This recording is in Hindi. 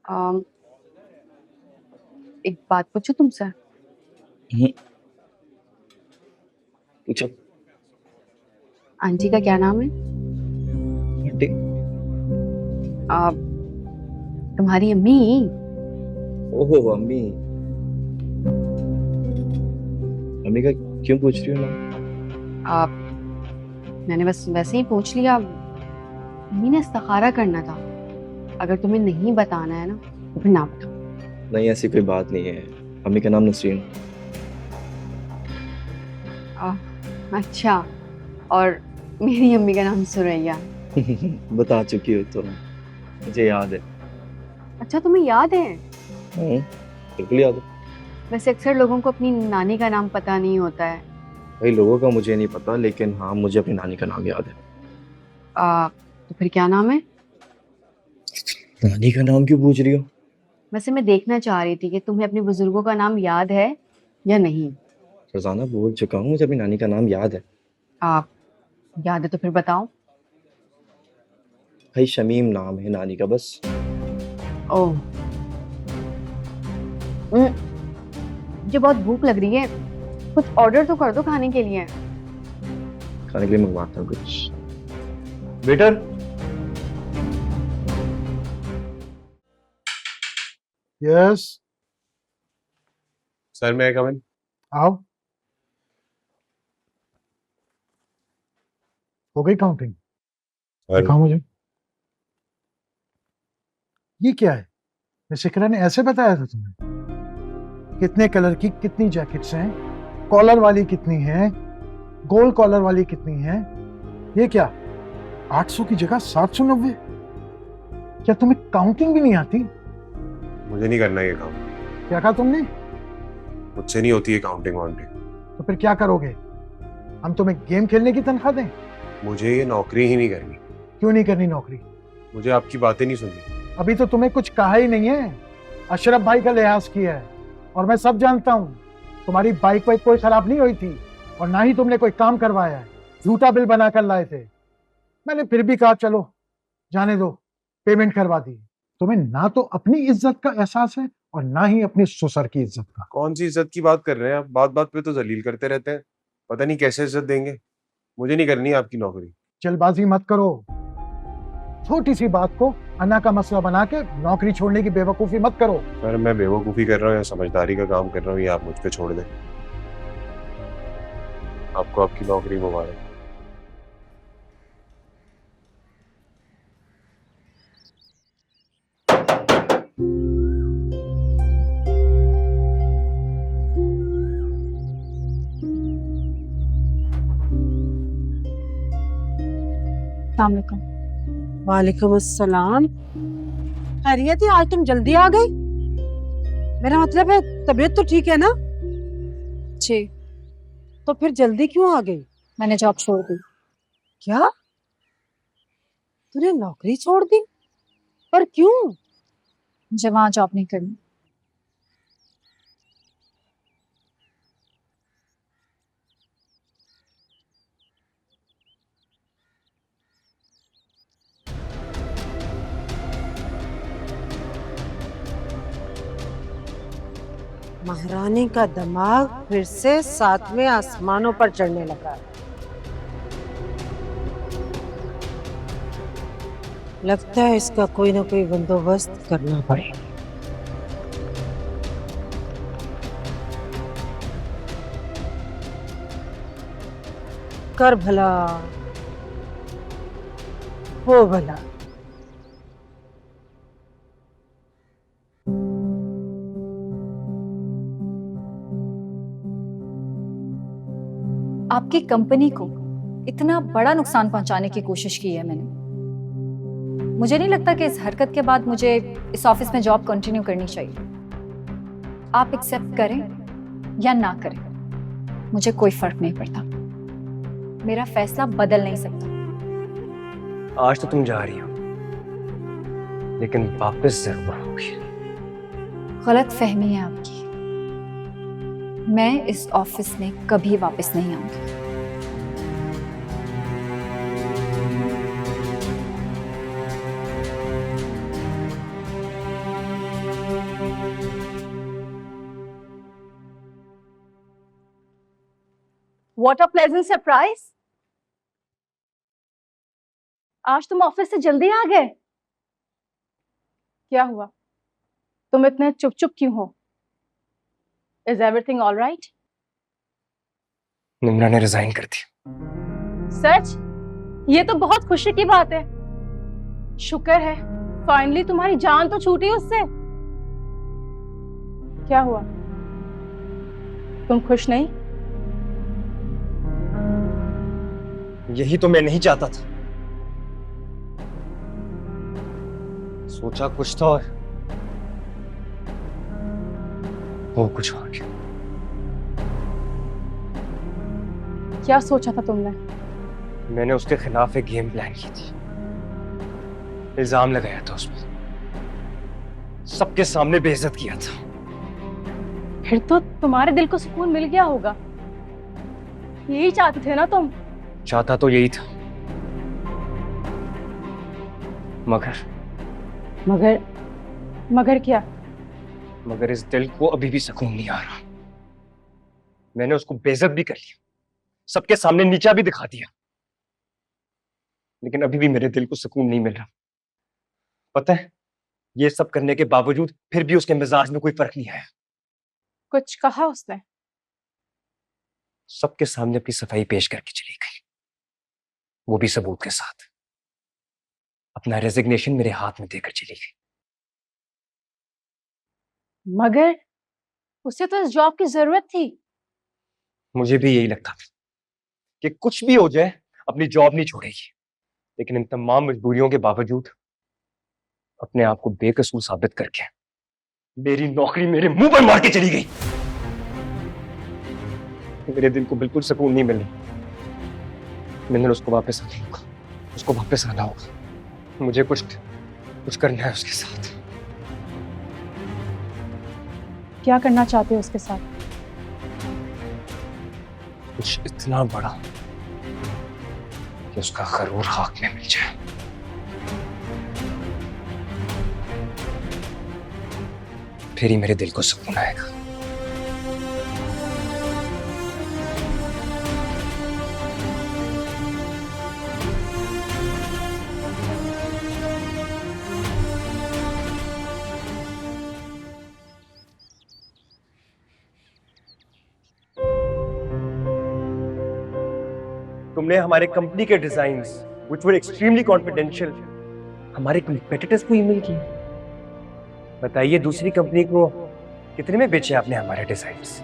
अम, एक बात पूछूं तुमसे? हम्म, पूछो। आंटी का क्या नाम है? आंटी? आ, तुम्हारी अम्मी। ओहो अम्मी। अम्मी का क्यों पूछ रही हो ना? आ, मैंने बस वैसे ही पूछ लिया। अम्मी ने इस्तिखारा करना था। अगर तुम्हें नहीं बताना है ना तो फिर ना बताओ। नहीं, ऐसी कोई बात नहीं है। अम्मी का नाम नसरीन। आ, अच्छा। और मेरी अम्मी का नाम सुरैया। बता चुकी हो तो मुझे याद है। अच्छा, तुम्हें याद है? बिल्कुल याद है। वैसे अक्सर लोगों को अपनी नानी का नाम पता नहीं होता है। भाई लोगों का मुझे नहीं पता, लेकिन हाँ मुझे अपनी नानी का नाम याद है। तो फिर क्या नाम है? नानी का नाम क्यों पूछ रही हो? वैसे मैं देखना चाह रही थी कि तुम्हें अपने बुजुर्गों का नाम याद है या नहीं। रोजाना बोल चुका हूँ, मुझे अपनी नानी का नाम याद है। आप याद है तो फिर बताओ। भाई शमीम नाम है नानी का, बस। ओह। मुझे बहुत भूख लग रही है। कुछ ऑर्डर तो कर दो खाने के लिए। खाने के लिए मंगवाता हूँ कुछ। वेटर। यस। सर मैं कम इन? आओ। हो गई काउंटिंग? सर दिखाओ मुझे। ये क्या है? मैं शिखरा ने ऐसे बताया था तुम्हें? कितने कलर की कितनी जैकेट्स हैं? कॉलर वाली कितनी है? गोल कॉलर वाली कितनी है? ये क्या, 800 की जगह 790? क्या तुम्हें काउंटिंग भी नहीं आती? मुझे नहीं करना ये काम। क्या कहा तुमने? मुझसे नहीं होती है काउंटिंग वाउंटिंग। तो फिर क्या करोगे? हम तुम्हें गेम खेलने की तनख्वाह दें? मुझे ये नौकरी ही नहीं करनी। क्यों नहीं करनी नौकरी? मुझे आपकी बातें नहीं सुननी। अभी तो तुम्हें कुछ कहा ही नहीं है। अशरफ भाई का लिहाज किया है और मैं सब जानता हूँ। तुम्हारी बाइक वाइक कोई खराब नहीं हुई थी और ना ही तुमने कोई काम करवाया है। झूठा बिल बनाकर लाए थे। मैंने फिर भी कहा चलो जाने दो, पेमेंट करवा दी। तुम्हें ना तो अपनी इज्जत का एहसास है और ना ही अपनी ससुर की इज्जत का। कौन सी इज्जत की बात कर रहे हैं आप? बात बात पे तो जलील करते रहते हैं। पता नहीं कैसे इज्जत देंगे। मुझे नहीं करनी आपकी नौकरी। जल्दबाजी मत करो। छोटी सी बात को अन्ना का मसला बना के नौकरी छोड़ने की बेवकूफी मत करो। सर मैं बेवकूफ़ी कर रहा हूँ या समझदारी का काम कर रहा हूँ, ये आप मुझ पे छोड़ दें। आपको आपकी नौकरी मुबारक। अस्सलाम वालेकुम। वालेकुम अस्सलाम। खैरियत है, आज तुम जल्दी आ गई? मेरा मतलब है तबीयत तो ठीक है ना? जी, तो फिर जल्दी क्यों आ गई? मैंने जॉब छोड़ दी। क्या, तूने नौकरी छोड़ दी? पर क्यों? मुझे वहां जॉब नहीं करनी। महारानी का दिमाग फिर से सातवें आसमानों पर चढ़ने लगा है। लगता है इसका कोई ना कोई बंदोबस्त करना पड़ेगा। कर भला, हो भला। आपकी कंपनी को इतना बड़ा नुकसान पहुंचाने की कोशिश की है मैंने। मुझे नहीं लगता कि इस हरकत के बाद मुझे इस ऑफिस में जॉब कंटिन्यू करनी चाहिए। आप एक्सेप्ट करें या ना करें, मुझे कोई फर्क नहीं पड़ता। मेरा फैसला बदल नहीं सकता। आज तो तुम जा रही हो, लेकिन वापस जरूर आओगी। गलत फहमी है आपकी। मैं इस ऑफिस में कभी वापस नहीं आऊंगी। What a pleasant surprise! आज तुम ऑफिस से जल्दी आ गए। क्या हुआ? तुम इतने चुप चुप क्यों हो? Is everything all right? Nimra ने रिजाइन कर दी। सच? ये तो बहुत खुशी की बात है। शुक्र है, फाइनली तुम्हारी जान तो छूटी उससे। क्या हुआ? तुम खुश नहीं? यही तो मैं नहीं चाहता था। सोचा कुछ था और वो कुछ और गया। क्या सोचा था तुमने? मैंने उसके खिलाफ एक गेम प्लान की थी। इल्जाम लगाया था उस पर, सबके सामने बेइज्जत किया था। फिर तो तुम्हारे दिल को सुकून मिल गया होगा। यही चाहते थे ना तुम? चाहता तो यही था, मगर मगर क्या? मगर इस दिल को अभी भी सुकून नहीं आ रहा। मैंने उसको बेइज्जत भी कर लिया, सबके सामने नीचा भी दिखा दिया, लेकिन अभी भी मेरे दिल को सुकून नहीं मिल रहा। पता है, ये सब करने के बावजूद फिर भी उसके मिजाज में कोई फर्क नहीं आया। कुछ कहा उसने? सबके सामने अपनी सफाई पेश करके चली गई, वो भी सबूत के साथ। अपना रेजिग्नेशन मेरे हाथ में देकर चली गई। मगर उसे तो इस जॉब की जरूरत थी। मुझे भी यही लगता था कि कुछ भी हो जाए अपनी जॉब नहीं छोड़ेगी, लेकिन इन तमाम मजबूरियों के बावजूद अपने आप को बेकसूर साबित करके मेरी नौकरी मेरे मुंह पर मार के चली गई। मेरे दिल को बिल्कुल सुकून नहीं मिल रहा। मैंने उसको वापस आना होगा, उसको वापस आना होगा। मुझे कुछ करना है उसके साथ। क्या करना चाहते हो उसके साथ? कुछ इतना बड़ा कि उसका गरूर खाक में मिल जाए। फिर ही मेरे दिल को सुकून आएगा। तुमने हमारे कंपनी के designs which were extremely confidential हमारे कंपेटिटर्स को ईमेल किए। बताइए दूसरी कंपनी को कितने में बेचे आपने हमारे डिजाइन्स?